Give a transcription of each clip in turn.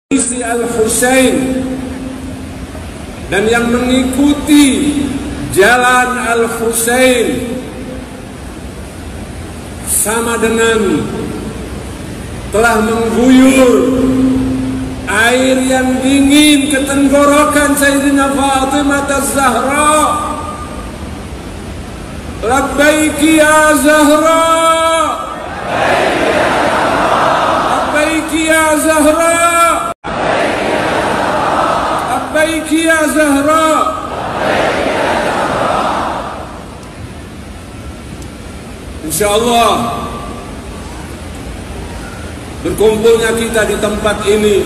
isi Al-Husain dan yang mengikuti jalan Al-Husain sama dengan telah mengguyur air yang dingin ke tenggorokan Sayyidina Fatimah Az-Zahra. Labbaiki ya Zahra, labbaiki ya Zahra, labbaiki ya Zahra. Insyaallah berkumpulnya kita di tempat ini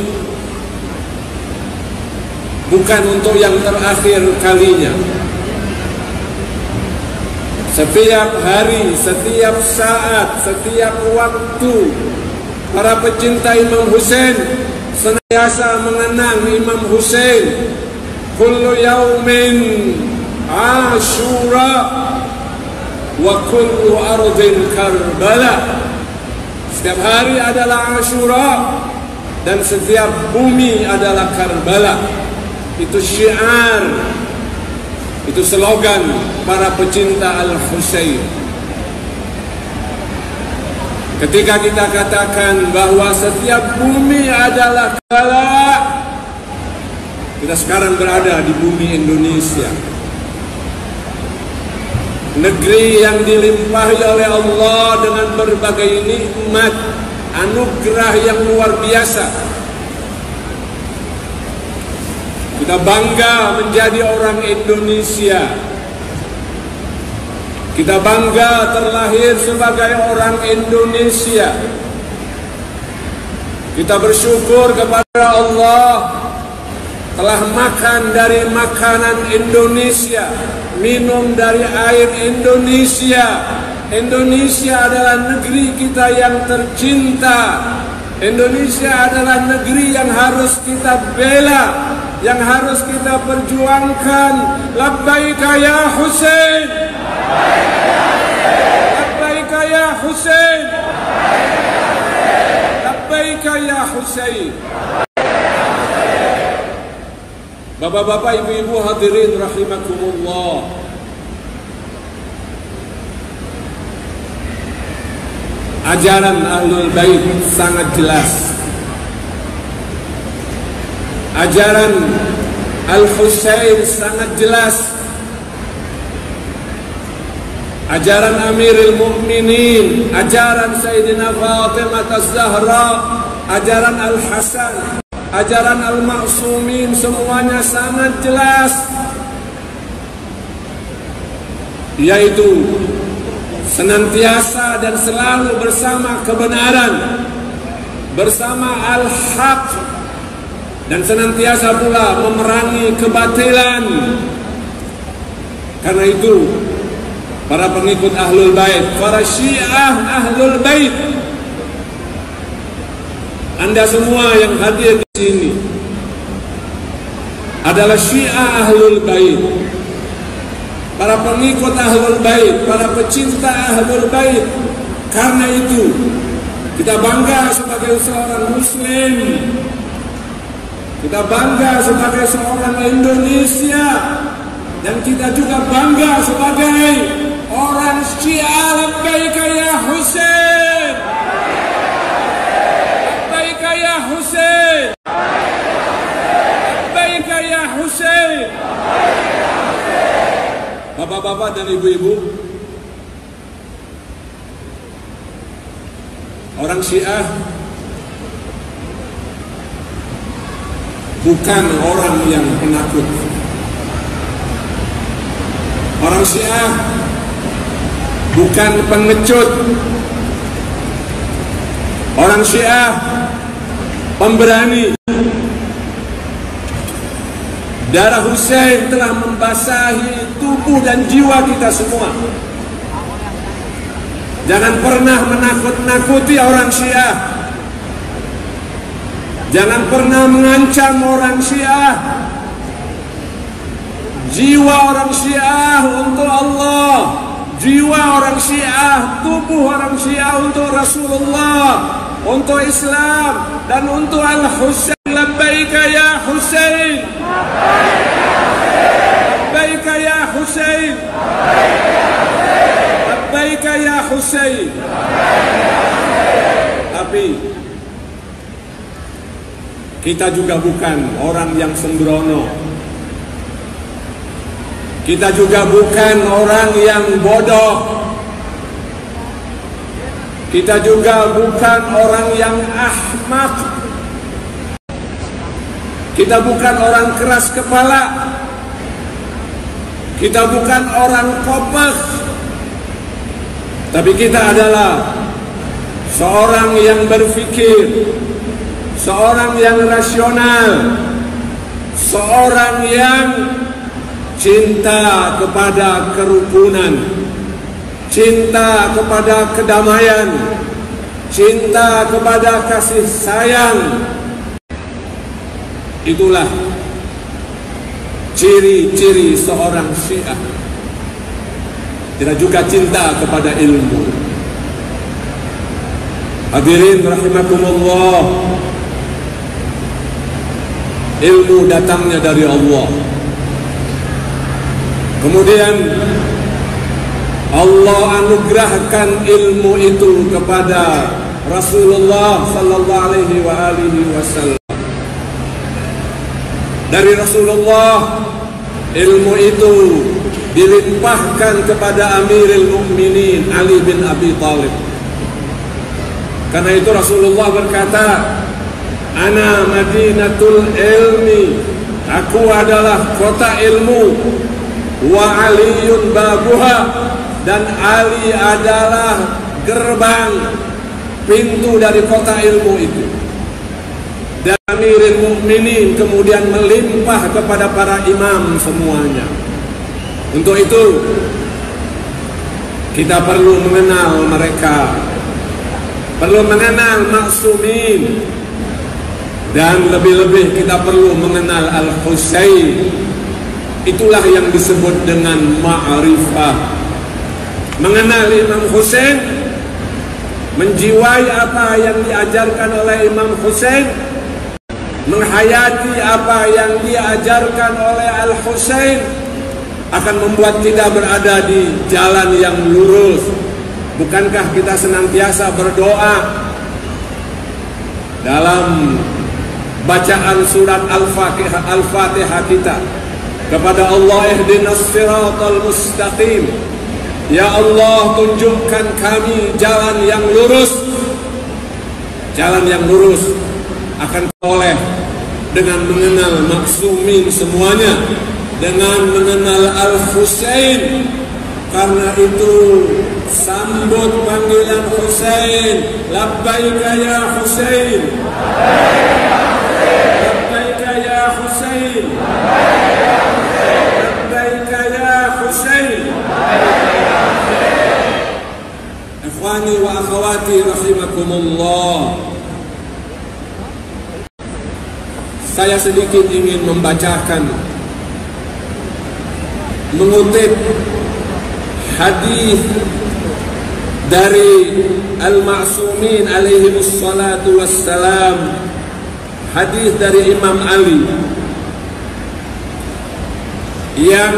bukan untuk yang terakhir kalinya. Setiap hari, setiap saat, setiap waktu para pecinta Imam Husain senantiasa mengenang Imam Husain. Kullu yaumin Ashura wa kullu ardin Karbala. Setiap hari adalah Ashura dan setiap bumi adalah Karbala. Itu syiar, itu slogan para pecinta Al-Husain. Ketika kita katakan bahwa setiap bumi adalah Karbala, kita sekarang berada di bumi Indonesia, negeri yang dilimpahi oleh Allah dengan berbagai nikmat, anugerah yang luar biasa. Kita bangga menjadi orang Indonesia. Kita bangga terlahir sebagai orang Indonesia. Kita bersyukur kepada Allah telah makan dari makanan Indonesia, minum dari air Indonesia. Indonesia adalah negeri kita yang tercinta. Indonesia adalah negeri yang harus kita bela, yang harus kita perjuangkan. Labbaika ya Husain, labbaika ya Husain, labbaika ya Husain. Bapak-bapak, ibu-ibu hadirin rahimakumullah. Ajaran Ahlul Bait sangat jelas. Ajaran Al-Husain sangat jelas. Ajaran Amirul Mukminin, ajaran Sayyidina Fatimah Az-Zahra, ajaran Al-Hasan, ajaran Al-Ma'sumin, semuanya sangat jelas, yaitu senantiasa dan selalu bersama kebenaran, bersama al-haq, dan senantiasa pula memerangi kebatilan. Karena itu para pengikut Ahlul Bait, para Syiah Ahlul Bait, Anda semua yang hadir di sini adalah Syiah Ahlul Bait, para pengikut Ahlul Bait, para pecinta Ahlul Bait. Karena itu kita bangga sebagai seorang Muslim, kita bangga sebagai seorang Indonesia, dan kita juga bangga sebagai orang Syiah. Labbaika ya Husain, labbaika ya Husain, labbaika ya Husain. Bapak-bapak dan ibu-ibu, orang Syiah bukan orang yang penakut. Orang Syiah bukan pengecut. Orang Syiah pemberani. Darah Husain telah membasahi tubuh dan jiwa kita semua. Jangan pernah menakut-nakuti orang Syiah. Jangan pernah mengancam orang Syiah. Jiwa orang Syiah untuk Allah, jiwa orang Syiah, tubuh orang Syiah untuk Rasulullah, untuk Islam, dan untuk Al-Husain. Husain. Tapi kita juga bukan orang yang sembrono. Kita juga bukan orang yang bodoh. Kita juga bukan orang yang ahmak. Kita bukan orang keras kepala. Kita bukan orang kopek. Tapi kita adalah seorang yang berpikir, seorang yang rasional, seorang yang cinta kepada kerukunan, cinta kepada kedamaian, cinta kepada kasih sayang. Itulah ciri-ciri seorang Syiah. Tidak juga cinta kepada ilmu. Hadirin rahimakumullah, ilmu datangnya dari Allah. Kemudian Allah anugerahkan ilmu itu kepada Rasulullah sallallahu alaihi wasallam. Dari Rasulullah ilmu itu dilimpahkan kepada Amirul Mukminin Ali bin Abi Thalib. Karena itu Rasulullah berkata, "Ana Madinatul Ilmi." Aku adalah kota ilmu. Wa Aliyun babuha, dan Ali adalah gerbang, pintu dari kota ilmu itu. Dan Amirul Mukminin kemudian melimpah kepada para imam semuanya. Untuk itu kita perlu mengenal mereka, perlu mengenal maksumin, dan lebih-lebih kita perlu mengenal Al-Husain. Itulah yang disebut dengan ma'rifah. Mengenal Imam Husain, menjiwai apa yang diajarkan oleh Imam Husain, menghayati apa yang diajarkan oleh Al-Husain, akan membuat kita berada di jalan yang lurus. Bukankah kita senantiasa berdoa dalam bacaan surat Al-Fatihah kita kepada Allah, ihdinas siratal mustaqim. Ya Allah, tunjukkan kami jalan yang lurus. Jalan yang lurus akan oleh dengan mengenal maksumin semuanya, dengan mengenal Al-Husain. Karena itu sambut panggilan Husain. Labbaika ya Husain, labbaika ya Husain, labbaika ya Husain. Ikhwani wa akhwati rahimakumullah, saya sedikit ingin membacakan, mengutip hadis dari Al-Ma'sumin alaihi wassalatu wassalam, hadis dari Imam Ali yang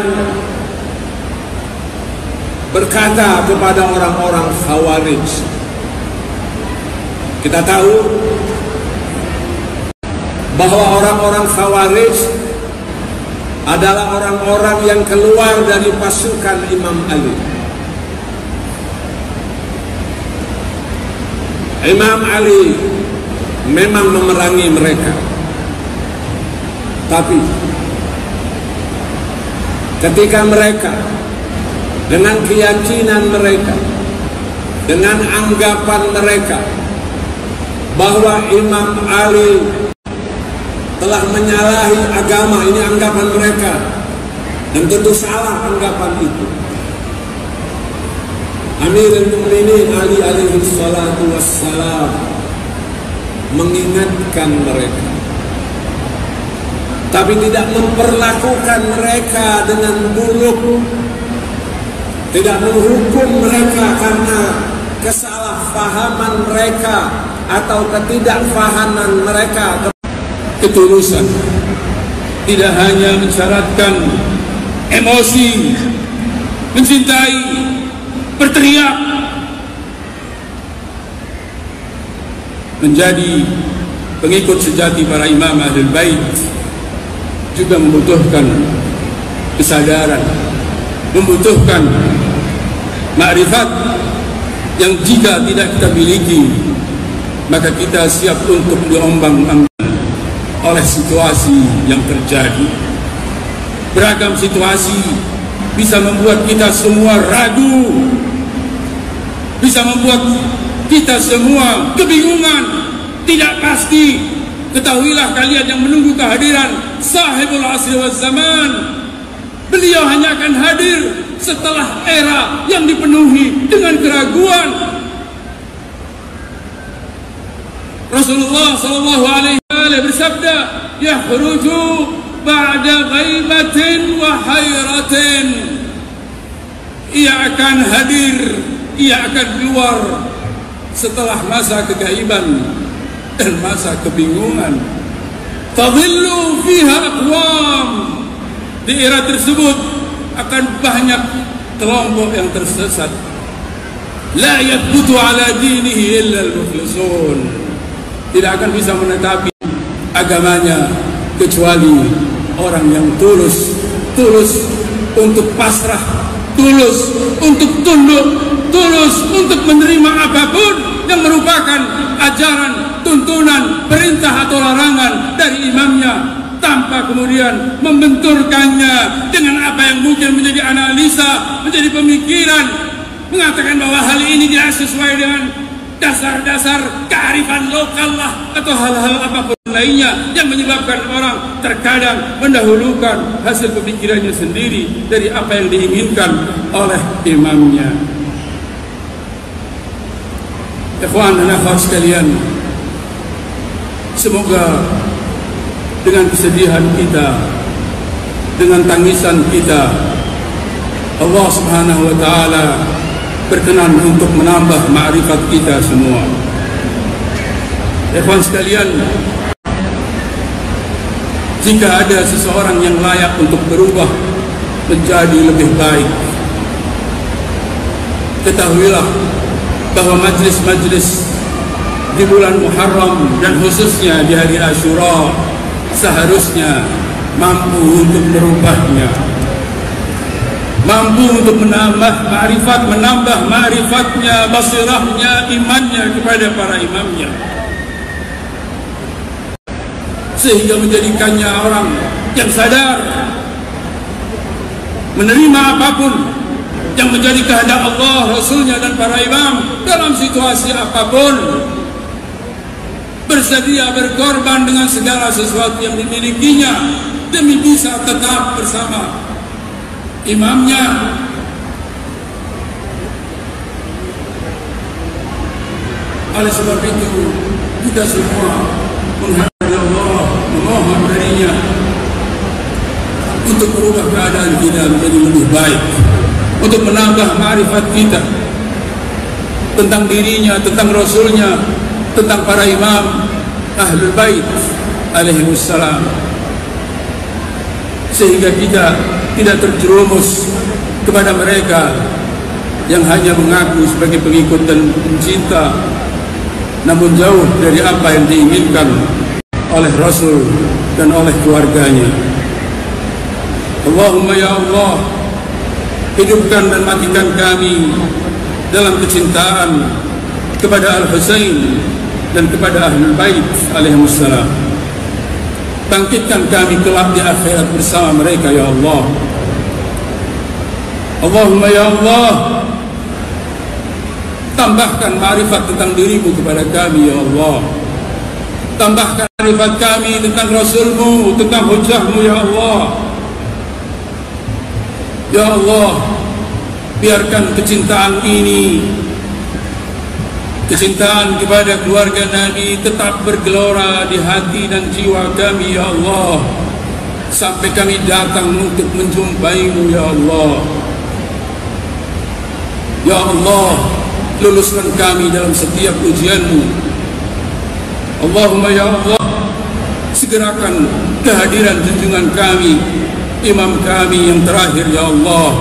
berkata kepada orang-orang Khawarij. Kita tahu bahwa orang-orang Khawarij adalah orang-orang yang keluar dari pasukan Imam Ali. Imam Ali memang memerangi mereka, tapi ketika mereka dengan keyakinan mereka, dengan anggapan mereka bahwa Imam Ali telah menyalahi agama, ini anggapan mereka, dan tentu salah anggapan itu, Amirul Mukminin Ali alaihi salatu wassalam mengingatkan mereka, tapi tidak memperlakukan mereka dengan buruk, tidak menghukum mereka karena kesalahpahaman mereka atau ketidakfahaman mereka. Ketulusan tidak hanya mensyaratkan emosi, mencintai, berteriak, menjadi pengikut sejati para imam Ahlul Bait juga membutuhkan kesadaran, membutuhkan makrifat yang jika tidak kita miliki, maka kita siap untuk diombang-ambing oleh situasi yang terjadi. Beragam situasi bisa membuat kita semua ragu, bisa membuat kita semua kebingungan, tidak pasti. Ketahuilah kalian yang menunggu kehadiran Sahibul Asri wal Zaman, beliau hanya akan hadir setelah era yang dipenuhi dengan keraguan. Rasulullah sallallahu alaihi wasallam bersabda, "Yakhruju ba'da ghaibatin wa hayratin." Ia akan hadir, ia akan keluar setelah masa kegaiban dan masa kebingungan. Tadhillu fiha aqwam. Di era tersebut akan banyak kelompok yang tersesat. La yathbutu ala dinihi illa al-mukhlisun. Tidak akan bisa menetapi agamanya kecuali orang yang tulus untuk pasrah, tulus untuk tunduk, tulus untuk menerima apapun yang merupakan ajaran, tuntunan, perintah atau larangan dari imamnya, tanpa kemudian membenturkannya dengan apa yang mungkin menjadi analisa, menjadi pemikiran, mengatakan bahwa hal ini tidak sesuai dengan dasar-dasar kearifan lokal lah, atau hal-hal apapun lainnya yang menyebabkan orang terkadang mendahulukan hasil pemikirannya sendiri dari apa yang diinginkan oleh imamnya. Ikhwan dan akhwat sekalian, semoga dengan kesedihan kita, dengan tangisan kita, Allah Subhanahu wa taala berkenan untuk menambah ma'rifat kita semua. Ikhwan sekalian, jika ada seseorang yang layak untuk berubah menjadi lebih baik, ketahuilah bahwa majlis-majlis di bulan Muharram dan khususnya di hari Asyura seharusnya mampu untuk merubahnya, mampu untuk menambah ma'rifatnya, basirahnya, imannya kepada para imamnya, sehingga menjadikannya orang yang sadar menerima apapun yang menjadi kehendak Allah, Rasulnya dan para imam dalam situasi apapun, bersedia berkorban dengan segala sesuatu yang dimilikinya demi bisa tetap bersama imamnya. Oleh sebab itu kita semua menghadap Allah, memohon darinya untuk merubah keadaan kita menjadi lebih baik, untuk menambah ma'rifat kita tentang dirinya, tentang Rasulnya, tentang para imam Ahlul Bait alaihimussalam, sehingga kita tidak terjerumus kepada mereka yang hanya mengaku sebagai pengikut dan pencinta, namun jauh dari apa yang diinginkan oleh Rasul dan oleh keluarganya. Allahumma ya Allah, hidupkan dan matikan kami dalam kecintaan kepada Al-Husain dan kepada Ahlul Bait alaihimussalam. Bangkitkan kami kelak di akhirat bersama mereka ya Allah. Allahumma ya Allah, tambahkan ma'rifat tentang dirimu kepada kami ya Allah. Tambahkan ma'rifat kami tentang Rasulmu, tentang hujahmu ya Allah. Ya Allah, biarkan kecintaan ini, kecintaan kepada keluarga Nabi tetap bergelora di hati dan jiwa kami ya Allah, sampai kami datang untuk menjumpaimu ya Allah. Ya Allah, luluskan kami dalam setiap ujianmu. Allahumma ya Allah, segerakan kehadiran junjungan kami, imam kami yang terakhir ya Allah,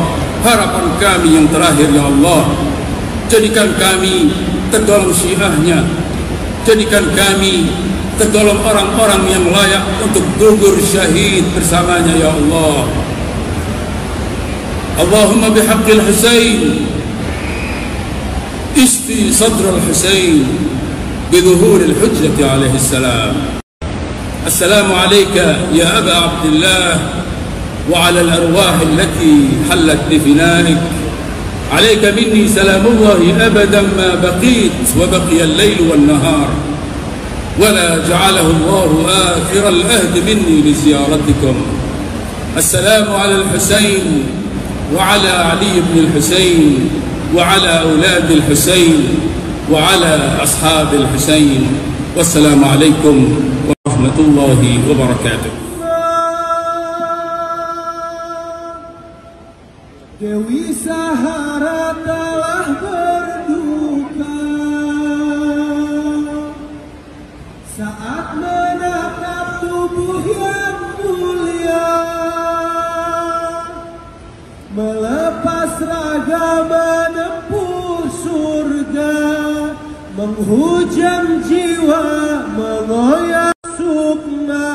harapan kami yang terakhir ya Allah. Jadikan kami tergolong syiahnya, jadikan kami tergolong orang-orang yang layak untuk gugur syahid bersamanya ya Allah. Allahumma bihaqqil Husain isfi sadr al-Husain bizuhur al-hujjah alaihi salam. Assalamu alayka ya Aba Abdullah wa ala al-arwah allati hallat bifinaik. عليك مني سلام الله أبدا ما بقيت وبقي الليل والنهار ولا جعله الله آخر الأهد مني لزيارتكم. السلام على الحسين وعلى علي بن الحسين وعلى أولاد الحسين وعلى أصحاب الحسين والسلام عليكم ورحمة الله وبركاته. Dewi Sahara telah berduka saat menatap tubuh yang mulia, melepas raga menempuh surga, menghujam jiwa, mengoyak sukma,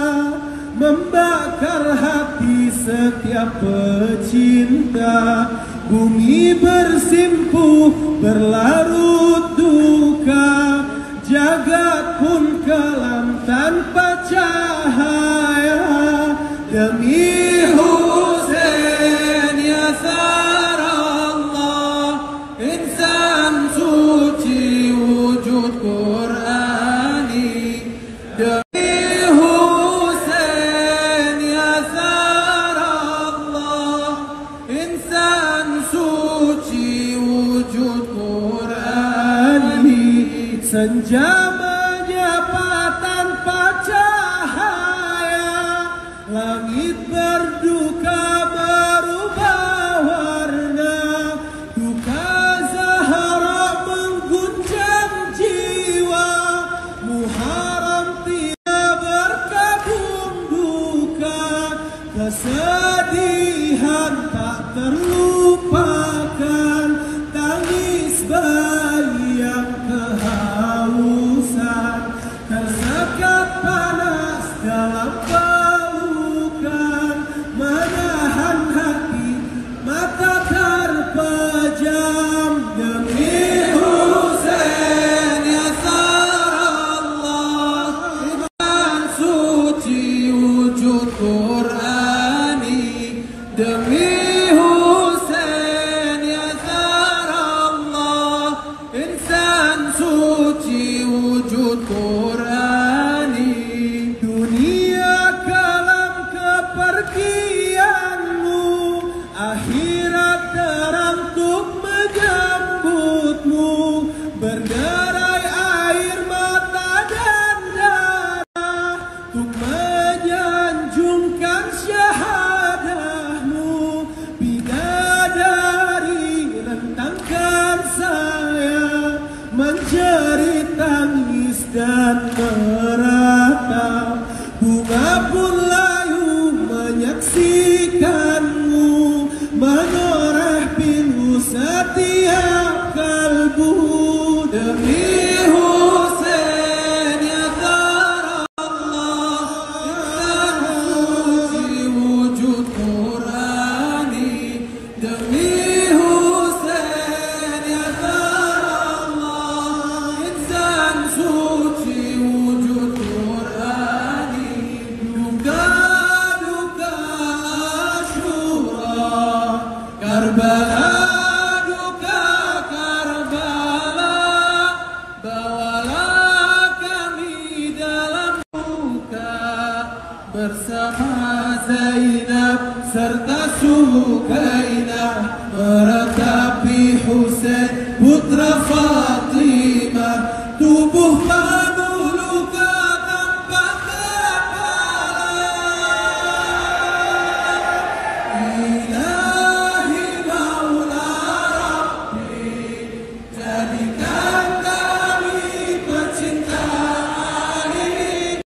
membakar hati setiap pecinta. Bumi bersimpuh berlarut duka, jagat pun kelam tanpa cahaya. Demi Husain ya Sarallah, insan suci wujud Qur'ani. Demi Husain ya Sarallah, insan suci wujud Qur'ani. Senja menyapa tanpa cahaya, langit berduka berubah warna. Duka Zahra mengguncang jiwa, Muharram tidak berkabung duka. Kesedihan tak terlupakan, tangis bayi yang kehausan, tersekat panas dalam pelukan, menahan hati mata terpejam. Demi Husain ya Sarallah, insan suci wujud Qur'ani. Demi Husain ya Sarallah, insan suci wujud Qur'ani. Dunia kelam kepergianmu, akhirat terang untuk menyambutmu. Berderai air mata dan darah untuk menyanjungkan syahadahmu. Bidadari rentangkan saya, menjerit tangis dan meratap. Bunga pun layu menyaksikanmu, menoreh pilu setiap kalbu. Demi Husain ya Sarallah, insan suci wujud Qur'ani. Demi Husain ya Sarallah, insan suci wujud Qur'ani. Duka-duka Asyura, Karbala, duka Karbala, bawalah kami dalam duka bersama Zainab serta Sukainah, meratapi Husain putra